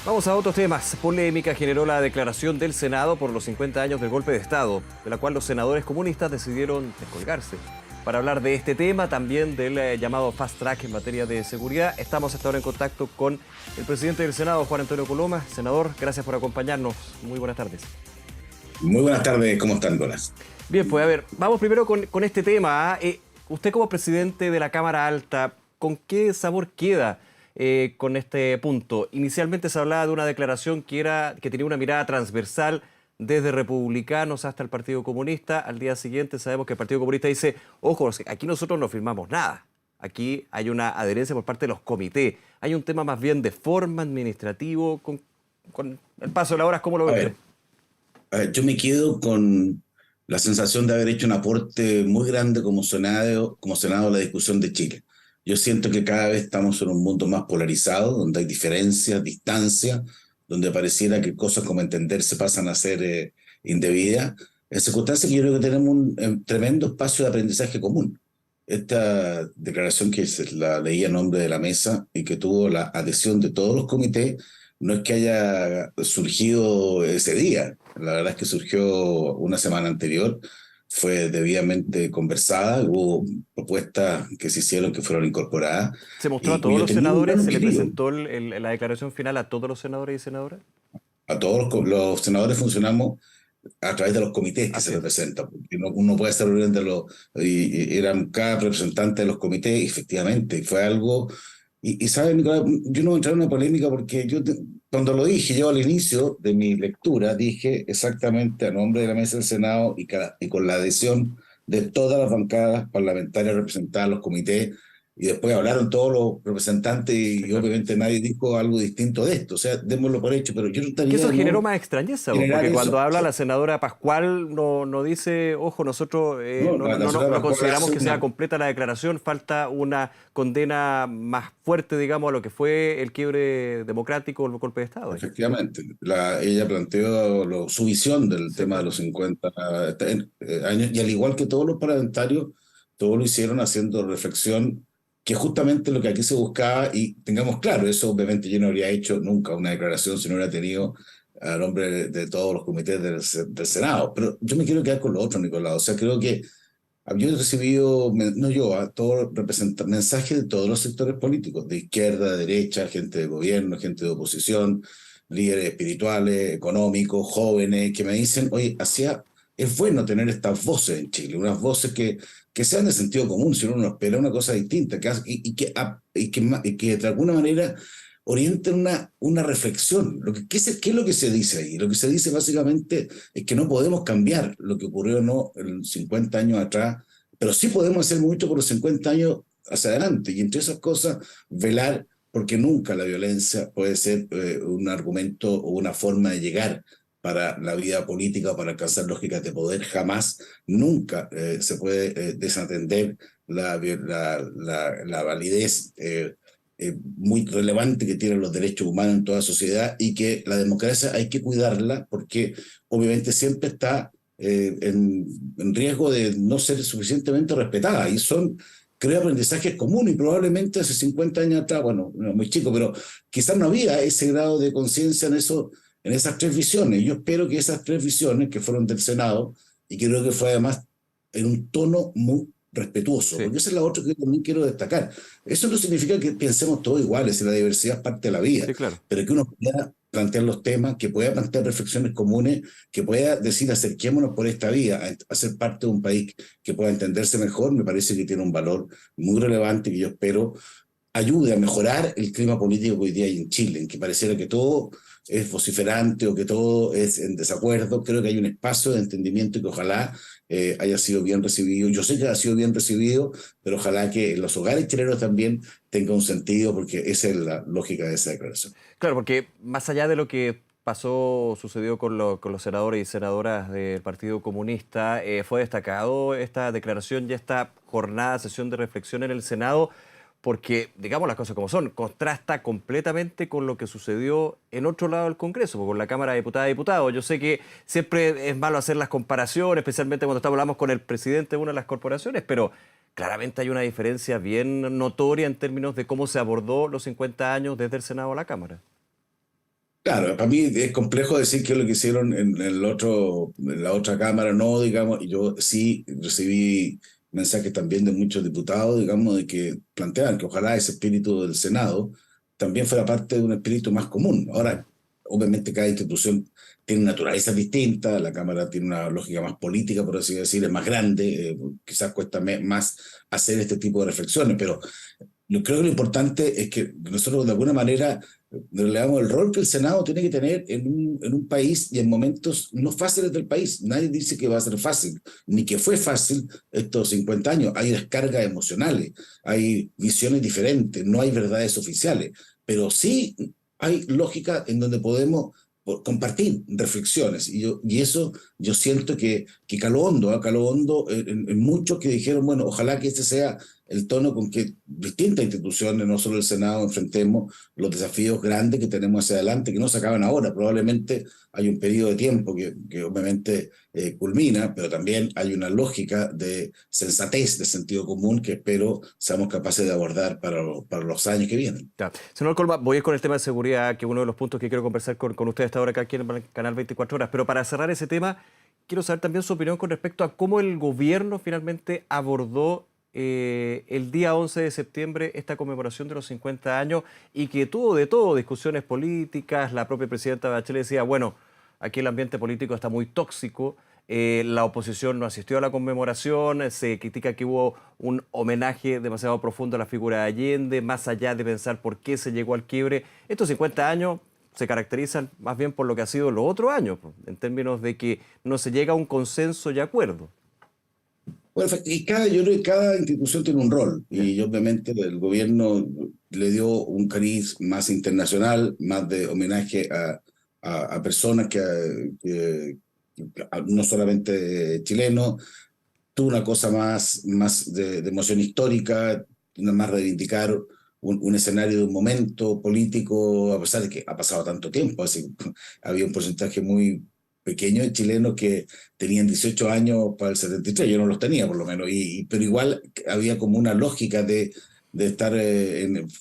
Vamos a otros temas. Polémica generó la declaración del Senado por los 50 años del golpe de Estado, de la cual los senadores comunistas decidieron descolgarse. Para hablar de este tema, también del llamado Fast Track en materia de seguridad, estamos hasta ahora en contacto con el presidente del Senado, Juan Antonio Coloma. Senador, gracias por acompañarnos. Muy buenas tardes. Muy buenas tardes, ¿cómo están, Donas? Bien, pues a ver, vamos primero con este tema. Usted como presidente de la Cámara Alta, ¿con qué sabor queda con este punto? Inicialmente se hablaba de una declaración que tenía una mirada transversal desde republicanos hasta el Partido Comunista. Al día siguiente sabemos que el Partido Comunista dice, ojo, aquí nosotros no firmamos nada. Aquí hay una adherencia por parte de los comités. Hay un tema más bien de forma administrativo. Con el paso de las horas, ¿cómo lo A ve usted? ver, yo me quedo con la sensación de haber hecho un aporte muy grande como Senado a la discusión de Chile. Yo siento que cada vez estamos en un mundo más polarizado, donde hay diferencias, distancias, donde pareciera que cosas como entenderse pasan a ser indebidas, en circunstancias que yo creo que tenemos un tremendo espacio de aprendizaje común. Esta declaración que se la leí a nombre de la mesa y que tuvo la adhesión de todos los comités, no es que haya surgido ese día, la verdad es que surgió una semana anterior, fue debidamente conversada, hubo propuestas que se hicieron que fueron incorporadas ¿Se mostró a y todos cuyo los tenía un senadores? gran ¿Se le objetivo. presentó la declaración final a todos los senadores y senadoras? A todos los senadores funcionamos a través de los comités que se Así es. representan, porque uno puede estar reuniendo y eran cada representante de los comités, y efectivamente, fue algo. Y ¿sabes, Nicolás? Yo no voy a entrar en una polémica porque cuando lo dije, yo al inicio de mi lectura, dije exactamente a nombre de la mesa del Senado y con la adhesión de todas las bancadas parlamentarias representadas en los comités, y después hablaron todos los representantes Sí, y claro. obviamente nadie dijo algo distinto de esto. O sea, démoslo por hecho, pero yo Que trataría eso de generó no más extrañeza, vos, generar porque cuando eso. habla la senadora Pascual no dice, ojo, nosotros No, la señora no Pascual consideramos hace que sea una. completa la declaración, falta una condena más fuerte, digamos, a lo que fue el quiebre democrático, el golpe de Estado ahí. Efectivamente, ella planteó su visión del Sí, tema de claro. los 50 años, y al igual que todos los parlamentarios, todos lo hicieron haciendo reflexión, que justamente lo que aquí se buscaba, y tengamos claro, eso obviamente yo no habría hecho nunca una declaración si no hubiera tenido a nombre de todos los comités del Senado, pero yo me quiero quedar con lo otro, Nicolás, o sea, creo que yo he recibido, no yo, a todos mensajes de todos los sectores políticos, de izquierda, de derecha, gente de gobierno, gente de oposición, líderes espirituales, económicos, jóvenes, que me dicen, oye, es bueno tener estas voces en Chile, unas voces que sean de sentido común, si uno no espera una cosa distinta, y que de alguna manera orienten una reflexión. ¿Qué es lo que se dice ahí? Lo que se dice básicamente es que no podemos cambiar lo que ocurrió no en 50 años atrás, pero sí podemos hacer mucho por los 50 años hacia adelante. Y entre esas cosas, velar porque nunca la violencia puede ser un argumento o una forma de llegar para la vida política o para alcanzar lógicas de poder. Jamás, nunca se puede desatender la validez muy relevante que tienen los derechos humanos en toda sociedad, y que la democracia hay que cuidarla porque obviamente siempre está en riesgo de no ser suficientemente respetada, y creo, aprendizajes comunes, y probablemente hace 50 años atrás, bueno, no, muy chico, pero quizás no había ese grado de conciencia en esas tres visiones. Yo espero que esas tres visiones que fueron del Senado, y creo que fue además en un tono muy respetuoso, Sí, porque esa es la otra que también quiero destacar. Eso no significa que pensemos todos iguales, y la diversidad es parte de la vida, sí, claro. pero que uno pueda plantear los temas, que pueda plantear reflexiones comunes, que pueda decir acerquémonos por esta vía a ser parte de un país que pueda entenderse mejor. Me parece que tiene un valor muy relevante, que yo espero ayude a mejorar el clima político que hoy día hay en Chile, en que pareciera que todo es vociferante o que todo es en desacuerdo. Creo que hay un espacio de entendimiento y que ojalá haya sido bien recibido. Yo sé que ha sido bien recibido, pero ojalá que en los hogares chilenos también tenga un sentido, porque esa es la lógica de esa declaración. Claro, porque más allá de lo que sucedió con los senadores y senadoras del Partido Comunista, fue destacado esta declaración y esta jornada, sesión de reflexión en el Senado, porque, digamos las cosas como son, contrasta completamente con lo que sucedió en otro lado del Congreso, con la Cámara de Diputadas y Diputados. Yo sé que siempre es malo hacer las comparaciones, especialmente cuando hablamos con el presidente de una de las corporaciones, pero claramente hay una diferencia bien notoria en términos de cómo se abordó los 50 años desde el Senado a la Cámara. Claro, para mí es complejo decir que lo que hicieron en la otra Cámara, no, digamos, y yo sí recibí mensajes también de muchos diputados, digamos, de que planteaban que ojalá ese espíritu del Senado también fuera parte de un espíritu más común. Ujú. Ahora, obviamente cada institución tiene naturaleza distinta, la Cámara tiene una lógica más política, por así decir, es más grande, quizás cuesta más hacer este tipo de reflexiones, pero yo creo que lo importante es que nosotros de alguna manera le damos el rol que el Senado tiene que tener en un país y en momentos no fáciles del país. Nadie dice que va a ser fácil, ni que fue fácil estos 50 años. Hay descargas emocionales, hay visiones diferentes, no hay verdades oficiales, pero sí hay lógica en donde podemos compartir reflexiones. Y eso yo siento que caló hondo, ¿eh? Caló hondo en muchos que dijeron, bueno, ojalá que este sea el tono con que distintas instituciones, no solo el Senado, enfrentemos los desafíos grandes que tenemos hacia adelante, que no se acaban ahora. Probablemente hay un periodo de tiempo que obviamente culmina, pero también hay una lógica de sensatez, de sentido común, que espero seamos capaces de abordar para los años que vienen. Ya. Señor Colma, voy a ir con el tema de seguridad, que es uno de los puntos que quiero conversar con usted hasta ahora acá aquí en el canal 24 horas. Pero para cerrar ese tema, quiero saber también su opinión con respecto a cómo el gobierno finalmente abordó el día 11 de septiembre esta conmemoración de los 50 años y que tuvo de todo, discusiones políticas, la propia presidenta Bachelet decía, bueno, aquí el ambiente político está muy tóxico, la oposición no asistió a la conmemoración, se critica que hubo un homenaje demasiado profundo a la figura de Allende, más allá de pensar por qué se llegó al quiebre. Estos 50 años se caracterizan más bien por lo que ha sido los otros años, pues, en términos de que no se llega a un consenso y acuerdo. Bueno, yo creo que cada institución tiene un rol Ya. y obviamente el gobierno le dio un cariz más internacional, más de homenaje a personas no solamente chilenos, tuvo una cosa más de emoción histórica, una más reivindicar un escenario de un momento político, a pesar de que ha pasado tanto tiempo, así, había un porcentaje muy pequeño de chilenos que tenían 18 años para el 73, yo no los tenía por lo menos, pero igual había como una lógica de estar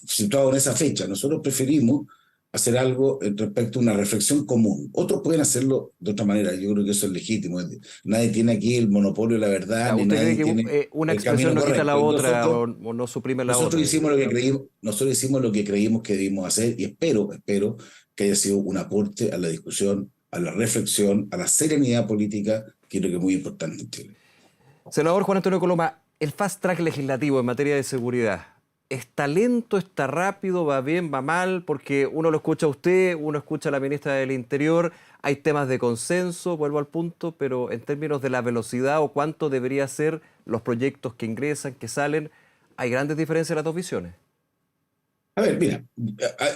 situado en esa fecha. Nosotros preferimos hacer algo respecto a una reflexión común. Otros pueden hacerlo de otra manera, yo creo que eso es legítimo. Nadie tiene aquí el monopolio de la verdad, Ya, ni ¿usted cree nadie que tiene una el expresión camino no quita la correcto. Y otra o no suprime la otra, digamos? nosotros hicimos lo que creímos que debimos hacer y espero que haya sido un aporte a la discusión, a la reflexión, a la serenidad política, que creo que es muy importante en Chile. Senador Juan Antonio Coloma, el fast track legislativo en materia de seguridad, ¿está lento, está rápido, va bien, va mal? Porque uno lo escucha a usted, uno escucha a la ministra del Interior, hay temas de consenso, vuelvo al punto, pero en términos de la velocidad o cuánto debería ser los proyectos que ingresan, que salen, hay grandes diferencias en las dos visiones. A ver, mira,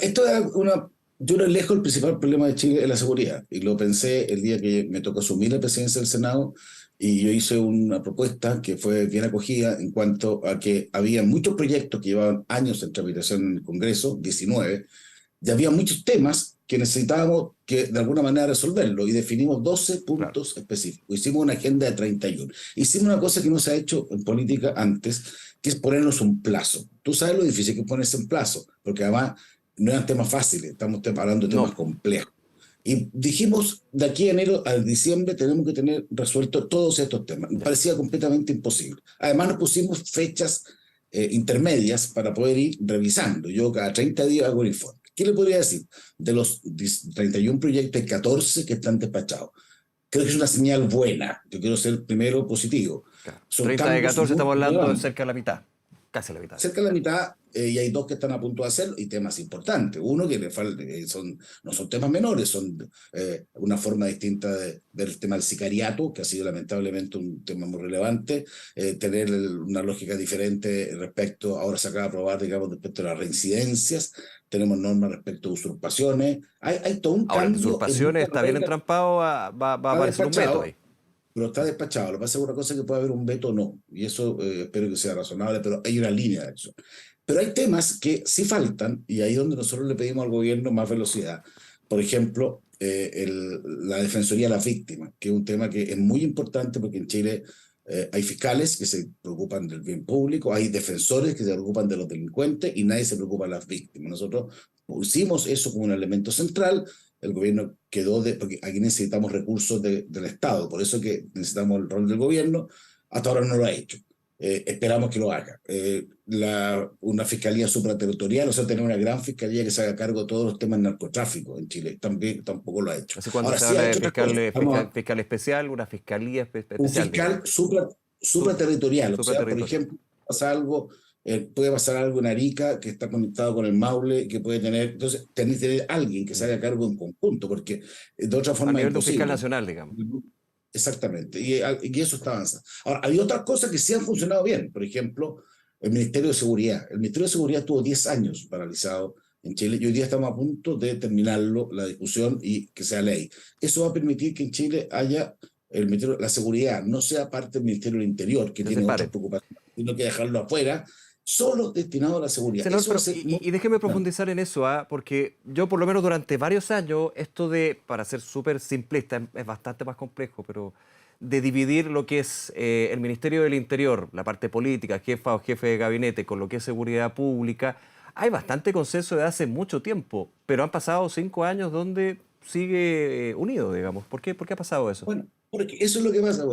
esto es yo no lejos el principal problema de Chile es la seguridad. Y lo pensé el día que me tocó asumir la presidencia del Senado y yo hice una propuesta que fue bien acogida en cuanto a que había muchos proyectos que llevaban años en tramitación en el Congreso, 19, y había muchos temas que necesitábamos que de alguna manera resolverlo y definimos 12 Claro. puntos específicos. Hicimos una agenda de 31. Hicimos una cosa que no se ha hecho en política antes, que es ponernos un plazo. Tú sabes lo difícil que es ponerse un plazo, porque además no eran temas fáciles, estamos hablando de temas No, complejos. Y dijimos, de aquí a enero a diciembre tenemos que tener resuelto todos estos temas. Me ya. parecía completamente imposible. Además nos pusimos fechas intermedias para poder ir revisando. Yo cada 30 días hago un informe. ¿Qué le podría decir? De los 31 proyectos, 14 que están despachados. Creo que es una señal buena. Yo quiero ser primero positivo. Claro. Son 30 de cambios 14 muy estamos hablando de relevantes. cerca de la mitad, casi la mitad. Cerca de la mitad, y hay dos que están a punto de hacerlo, y temas importantes. Uno que le falta, no son temas menores, son una forma distinta de ver el tema del sicariato, que ha sido lamentablemente un tema muy relevante, tener una lógica diferente respecto, ahora se acaba de aprobar, digamos, respecto a las reincidencias, tenemos normas respecto a usurpaciones, hay todo un Ahora, el de cambio en usurpaciones muchas está bien reglas, entrampado, va a está aparecer un veto ahí. despachado, pero está despachado. Lo que pasa es una cosa que puede haber un veto o no, y eso espero que sea razonable, pero hay una línea de acción. Pero hay temas que sí faltan, y ahí es donde nosotros le pedimos al gobierno más velocidad. Por ejemplo, la defensoría de las víctimas, que es un tema que es muy importante porque en Chile hay fiscales que se preocupan del bien público, hay defensores que se preocupan de los delincuentes y nadie se preocupa de las víctimas. Nosotros pusimos eso como un elemento central el gobierno quedó porque aquí necesitamos recursos del Estado, por eso que necesitamos el rol del gobierno, hasta ahora no lo ha hecho. Esperamos que lo haga. Una fiscalía supraterritorial, o sea, tener una gran fiscalía que se haga cargo de todos los temas de narcotráfico en Chile, también tampoco lo ha hecho. Así cuando Ahora se sí habla ha de hecho otras cosas. fiscal especial, una fiscalía Un especial, fiscal digamos. supraterritorial, o sea, por Supraterritorial. ejemplo, puede pasar algo en Arica que está conectado con el Maule, que puede tener, entonces tenés que tener alguien que se haga cargo en conjunto, porque de otra A forma es nivel de un fiscal imposible. nacional, digamos. Exactamente, y eso está avanzando. Ahora, hay otras cosas que sí han funcionado bien, por ejemplo, el Ministerio de Seguridad. El Ministerio de Seguridad tuvo 10 años paralizado en Chile y hoy día estamos a punto de terminarlo, la discusión y que sea ley. Eso va a permitir que en Chile haya la seguridad, no sea parte del Ministerio del Interior, que Se tiene otras separe. preocupaciones, sino que dejarlo afuera, solo destinado a la seguridad. Senador, Eso va a pero, ser muy y déjeme importante. profundizar en eso, porque yo por lo menos durante varios años, esto de, para ser súper simplista, es bastante más complejo, pero de dividir lo que es el Ministerio del Interior, la parte política, jefa o jefe de gabinete, con lo que es seguridad pública, hay bastante consenso de hace mucho tiempo, pero han pasado 5 años donde sigue unido, digamos. Por qué ha pasado eso? Bueno, porque eso es lo que pasa.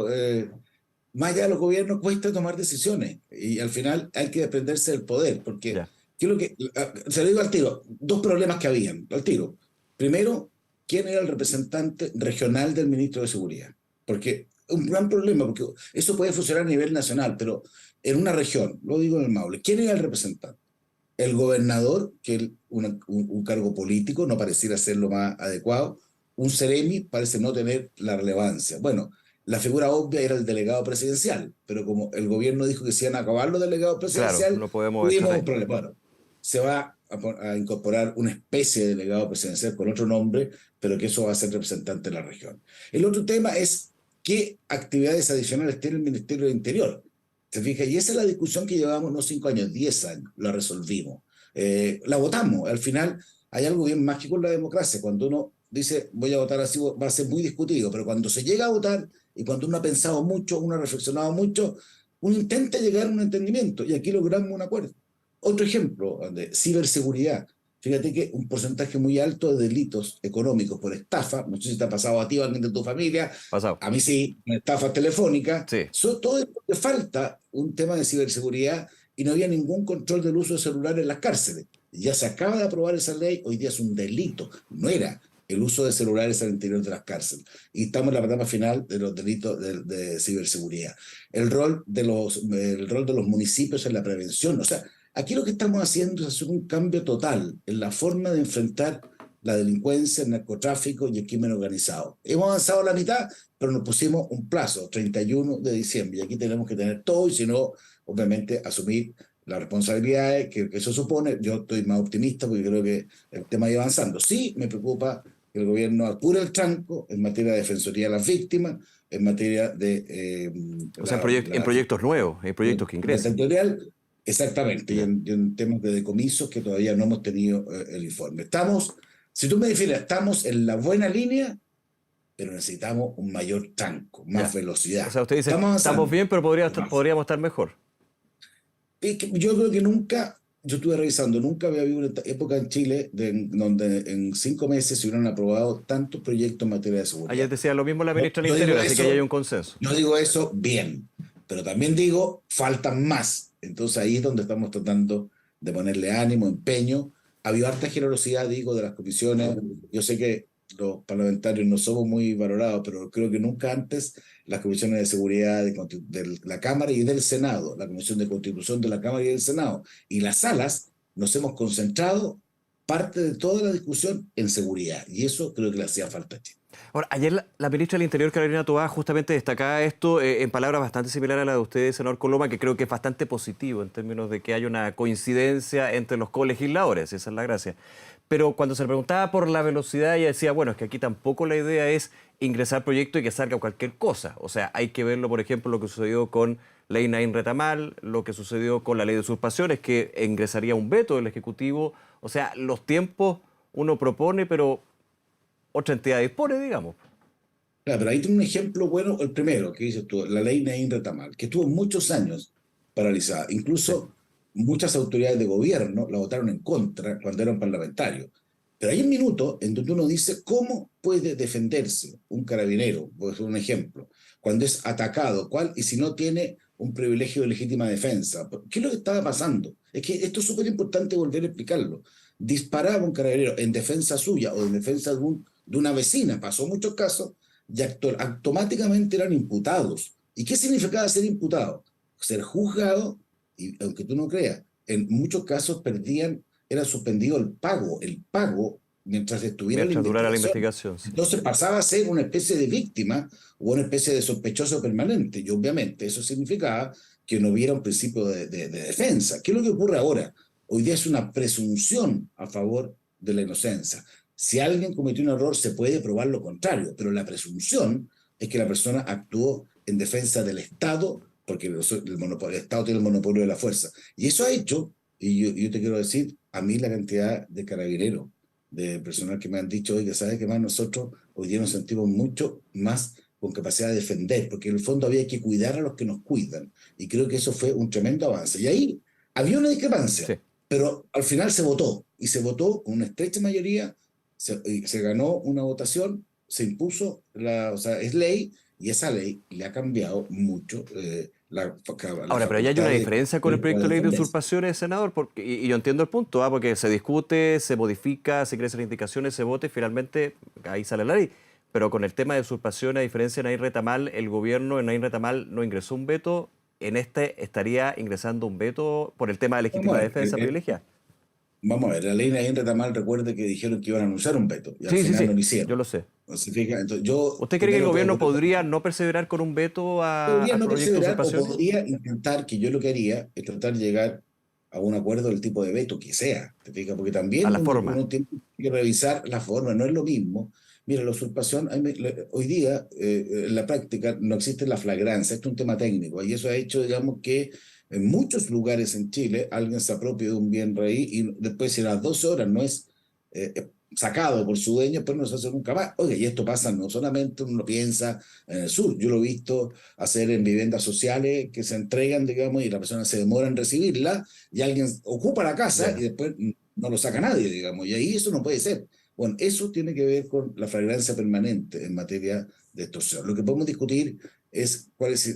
Más allá de los gobiernos cuesta tomar decisiones y al final hay que desprenderse del poder, porque Ya, se lo digo al tiro, dos problemas que habían, al tiro. Primero, ¿quién era el representante regional del ministro de Seguridad? Porque un gran problema, porque eso puede funcionar a nivel nacional, pero en una región, lo digo en el Maule, ¿quién era el representante? El gobernador, que es un cargo político, no pareciera ser lo más adecuado. Un seremi parece no tener la relevancia. Bueno, la figura obvia era el delegado presidencial, pero como el gobierno dijo que se iban a acabar los delegados claro, presidenciales, no podemos estar tuvimos un ahí. problema. Bueno, se va a incorporar una especie de delegado presidencial con otro nombre, pero que eso va a ser representante de la región. El otro tema es qué actividades adicionales tiene el Ministerio del Interior. ¿Se fija? Y esa es la discusión que llevamos no 5 años, 10 años, la resolvimos. La votamos. Al final hay algo bien mágico en la democracia. Cuando uno dice voy a votar así, va a ser muy discutido, pero cuando se llega a votar y cuando uno ha pensado mucho, uno ha reflexionado mucho, uno intenta llegar a un entendimiento y aquí logramos un acuerdo. Otro ejemplo de ciberseguridad. Fíjate que un porcentaje muy alto de delitos económicos por estafa, no sé si te ha pasado a ti o a alguien de tu familia, Pasado. a mí sí, estafa telefónica, Sí. todo esto que falta un tema de ciberseguridad y no había ningún control del uso de celular en las cárceles. Ya se acaba de aprobar esa ley, hoy día es un delito, no era el uso de celulares al interior de las cárceles. Y estamos en la etapa final de los delitos de ciberseguridad. El rol de los municipios en la prevención, o sea, aquí lo que estamos haciendo es hacer un cambio total en la forma de enfrentar la delincuencia, el narcotráfico y el crimen organizado. Hemos avanzado a la mitad, pero nos pusimos un plazo, 31 de diciembre, y aquí tenemos que tener todo, y si no, obviamente, asumir las responsabilidades que eso supone. Yo estoy más optimista porque creo que el tema va avanzando. Sí, me preocupa que el gobierno apure el tranco en materia de defensoría de las víctimas, en materia de O sea, en proyectos nuevos, en proyectos que la ingresen. territorial, exactamente, y Ya. en temas de decomisos que todavía no hemos tenido el informe. Si tú me dijeras, estamos en la buena línea, pero necesitamos un mayor tranco, más Ya. O velocidad. sea, usted dice, Estamos estamos avanzando. bien, pero podríamos estar mejor. Yo creo que nunca, yo estuve revisando, nunca había habido una época en Chile donde en 5 meses se hubieran aprobado tantos proyectos en materia de Ayer seguridad. decía lo mismo la ministra del Yo digo Interior, así que ahí hay eso, un consenso. yo digo eso bien, pero también digo, faltan más. Entonces ahí es donde estamos tratando de ponerle ánimo, empeño. Ha habido harta generosidad, digo, de las comisiones. Yo sé que los parlamentarios no somos muy valorados, pero creo que nunca antes las comisiones de seguridad de la Cámara y del Senado, la Comisión de Constitución de la Cámara y del Senado, y las salas, nos hemos concentrado parte de toda la discusión en seguridad. Y eso creo que le hacía falta a Chile. Ahora, ayer la ministra del Interior, Carolina Toá, justamente destacaba esto en palabras bastante similares a la de usted, senador Coloma, que creo que es bastante positivo en términos de que haya una coincidencia entre los colegisladores, esa es la gracia. Pero cuando se le preguntaba por la velocidad, ella decía, bueno, es que aquí tampoco la idea es ingresar proyectos y que salga cualquier cosa. O sea, hay que verlo, por ejemplo, lo que sucedió con Ley Nain Retamal, lo que sucedió con la ley de usurpaciones, que ingresaría un veto del Ejecutivo. O sea, los tiempos uno propone, pero otra entidad dispone, digamos. Claro, pero ahí tiene un ejemplo bueno, el primero, que dices tú, la ley Nain Retamal, que estuvo muchos años paralizada. Sí. Incluso muchas autoridades de gobierno la votaron en contra cuando eran parlamentarios. Pero hay un minuto en donde uno dice, ¿cómo puede defenderse un carabinero? Voy a hacer un ejemplo. Cuando es atacado, ¿cuál? Y si no tiene un privilegio de legítima defensa. ¿Qué es lo que estaba pasando? Es que esto es súper importante volver a explicarlo. Disparaba un carabinero en defensa suya o en defensa de una vecina, pasó muchos casos, y automáticamente eran imputados. ¿Y qué significaba ser imputado? Ser juzgado, y aunque tú no creas, en muchos casos era suspendido el pago mientras estuviera la Mientras durara la investigación. investigación, sí. Entonces pasaba a ser una especie de víctima o una especie de sospechoso permanente. Y obviamente eso significaba que no hubiera un principio de defensa. ¿Qué es lo que ocurre ahora? Hoy día es una presunción a favor de la inocencia. Si alguien cometió un error, se puede probar lo contrario, pero la presunción es que la persona actuó en defensa del Estado, porque el Estado tiene el monopolio de la fuerza. Y eso ha hecho, y yo te quiero decir, a mí la cantidad de carabineros, de personal que me han dicho, oye, ¿sabes qué más? Nosotros hoy día nos sentimos mucho más con capacidad de defender, porque en el fondo había que cuidar a los que nos cuidan. Y creo que eso fue un tremendo avance. Y ahí había una discrepancia, Sí. pero al final se votó, y se votó con una estrecha mayoría, se ganó una votación, se impuso, o sea, es ley, y esa ley le ha cambiado mucho la Ahora, pero ahí hay facultad una diferencia con el de proyecto de ley de defenderse. usurpaciones, senador, porque, y yo entiendo el punto, porque se discute, se modifica, se crecen las indicaciones, se vota y finalmente ahí sale la ley. Pero con el tema de usurpación, a diferencia de Nain Retamal, el gobierno en Nain Retamal no ingresó un veto, en este estaría ingresando un veto por el tema de Vamos legítima a ver, defensa privilegiada. vamos a ver, la ley Nain Retamal, recuerde que dijeron que iban a anunciar un veto y al Sí, sí, final no sí, lo yo hicieron. lo sé. ¿No se fija? Entonces, yo ¿Usted cree que el primero gobierno puedo podría no perseverar con un veto podría al no proyecto de perseverar o usurpación? podría intentar, que yo lo que haría es tratar de llegar a un acuerdo del tipo de veto que sea, ¿te fijas? Porque A también la forma. uno tiene que revisar la forma, no es lo mismo. Mira, la usurpación, hoy día en la práctica no existe la flagrancia, esto es un tema técnico y eso ha hecho, digamos, que en muchos lugares en Chile alguien se apropie de un bien raíz y después si a las 12 horas no es sacado por su dueño, pero no se hace nunca más. Oye, y esto pasa no solamente, uno piensa en el sur, yo lo he visto hacer en viviendas sociales que se entregan, digamos, y la persona se demora en recibirla, y alguien ocupa la casa y Ya. después no lo saca nadie, digamos, y ahí eso no puede ser. Bueno, eso tiene que ver con la flagrancia permanente en materia de extorsión. Lo que podemos discutir es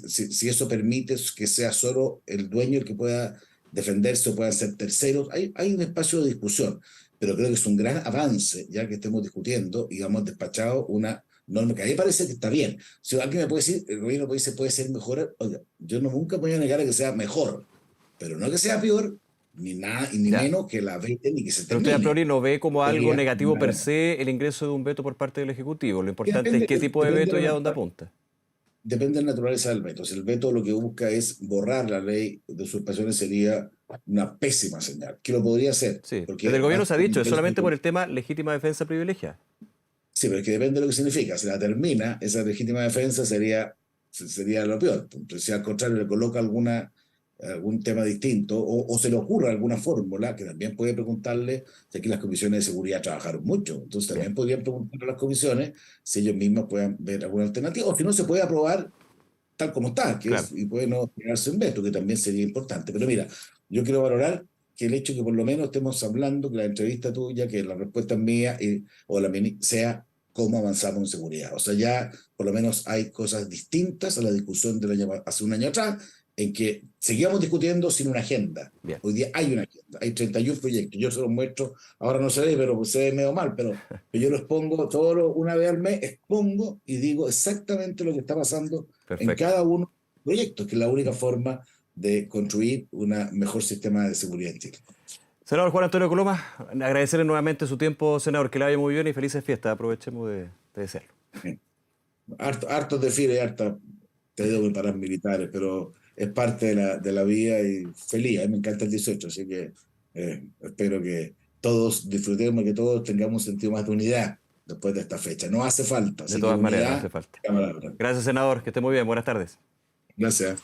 si eso permite que sea solo el dueño el que pueda defenderse o puedan ser terceros. Hay un espacio de discusión, pero creo que es un gran avance ya que estemos discutiendo y hemos despachado una norma que a mí me parece que está bien. Si alguien me puede decir, el gobierno puede ser mejor, oiga, yo nunca voy a negar a que sea mejor, pero no que sea peor, ni nada, y ni Ya. menos que la veten ni que se Pero usted a termine. priori no ve como algo Sería negativo per se el ingreso de un veto por parte del Ejecutivo. Lo que importante es qué tipo de veto y a dónde apunta. depende de la naturaleza del veto. Si el veto lo que busca es borrar la ley de usurpaciones, sería una pésima señal, que lo podría hacer, Sí. Desde el porque gobierno va se ha con dicho, es nivel solamente por de. el tema legítima defensa privilegiada. Sí, pero es que depende de lo que significa. Si la termina, esa legítima defensa sería lo peor. Entonces, si al contrario le coloca algún tema distinto o se le ocurre alguna fórmula, que también puede preguntarle, si aquí las comisiones de seguridad trabajaron mucho, entonces Bien. también podrían preguntarle a las comisiones si ellos mismos puedan ver alguna alternativa, o si no se puede aprobar tal como está, Claro. y puede no generarse un veto, que también sería importante. Pero mira, yo quiero valorar que el hecho que por lo menos estemos hablando, que la entrevista tuya, que la respuesta mía o la mía sea cómo avanzamos en seguridad. O sea, ya por lo menos hay cosas distintas a la discusión hace un año atrás, en que seguíamos discutiendo sin una agenda. Bien. Hoy día hay una agenda, hay 31 proyectos. Yo se los muestro, ahora no se ve, pero pues se ve medio mal, pero yo los pongo una vez al mes, expongo y digo exactamente lo que está pasando en Perfecto. cada uno de los proyectos, que es la única forma de construir un mejor sistema de seguridad en Chile. Senador Juan Antonio Coloma, agradecerle nuevamente su tiempo, senador, que le vaya muy bien y felices fiestas. Aprovechemos de desearlo. Hartos desfiles, harta te digo paramilitares, pero es parte de la vida y feliz. A mí me encanta el 18, así que espero que todos disfrutemos, que todos tengamos un sentido más de unidad después de esta fecha. No hace falta, De así que todas maneras, no hace unidad, falta. la palabra. Gracias, senador. Que esté muy bien. Buenas tardes. Gracias.